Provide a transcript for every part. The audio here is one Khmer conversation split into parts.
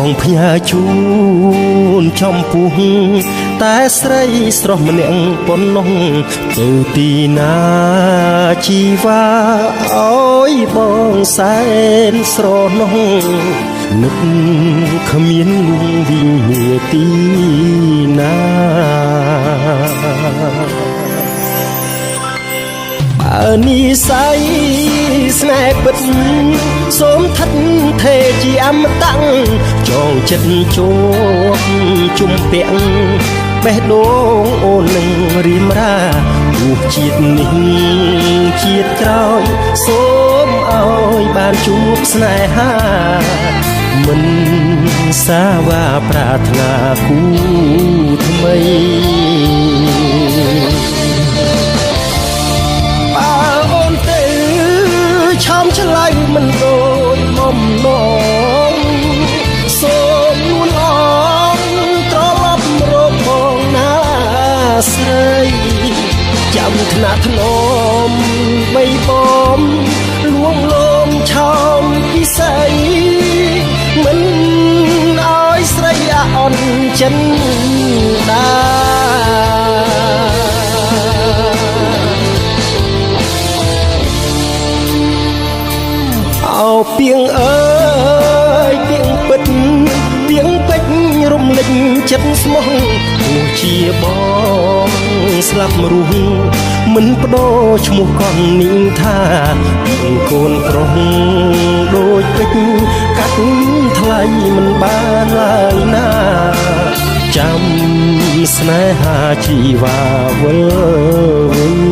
ងផ្ញើជូនចំពោះតែស្រីស្រស់ម្នាក់ប៉ុណ្ណោះទៅទីណាជីវ៉ាអើយបងសែនស្រណោះនឹកគ្មានលួងវិញ្ញាទីណាបើនិស័យស្នេហ៍ពិតសូមថិតថេរជាអមតៈចងចិត្តជួបជុំពាក់បេះដូងអូននឹងរៀមរាទោះជាតិនេះជាតិក្រោយសូមឲ្យបានជួបស្នេហាមិនសាវាប្រាថ្នាគូថ្មីឆោមឆ្លៃមិនដូចបំណងសូមនួនអងត្រឡប់រកបងណាស្រីចាំថ្នាក់ធ្នមបីបំលួងលោមឆោមពិសីមិនឲ្យស្រីអន់ចិនដាពីងអើយពីងពិតពីងពេចរំលេចចិត្តស្មោះទោះជាបងស្លាប់រស់មិនបដូរឈ្មោះកននេះថាពីងកូនប្រុសដូចពេជ្រកាត់ថ្លៃមិនបានឡើយណាចាំស្នេហាជីវ៉ាវិលវិញ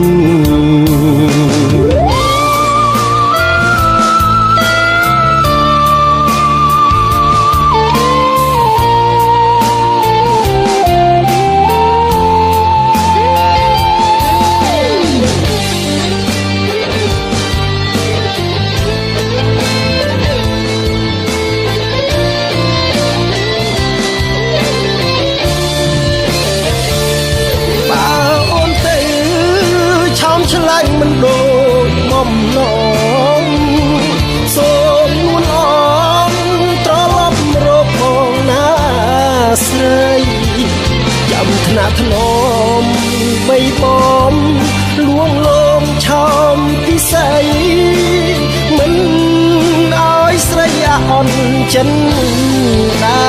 ឆ្លាញ់មិនដូចបំណងសូមនួនអងត្រឡប់រកបងណាស្រីចាំថ្នាក់ធ្នមបីបំលួងលោមឆោមពិសីមិនឲ្យស្រីអន់ចិនដា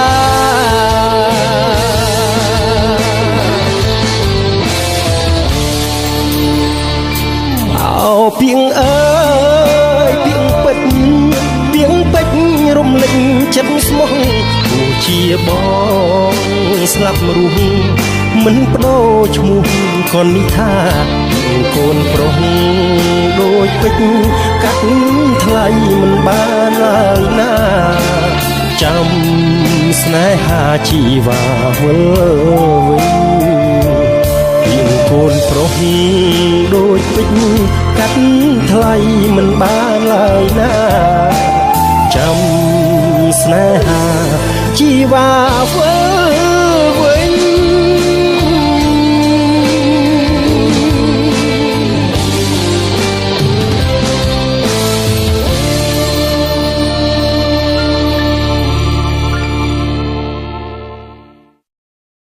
ពីងអើយពីងពិតពីងពេចរំលេចចិត្តស្មោះទោះជាបងស្លាប់រស់មិនបដូរឈ្មោះកននេះថាកូនប្រុសដូចពេជ្រកាត់ថ្លៃមិនបានឡើយណាចាំស្នេហាជីវ៉ាវិលវិញកូនប្រុសដូចពេជ្រកាត់ថ្លៃមិនបានឡើយណាចាំស្នេហាជីវ៉ាវិល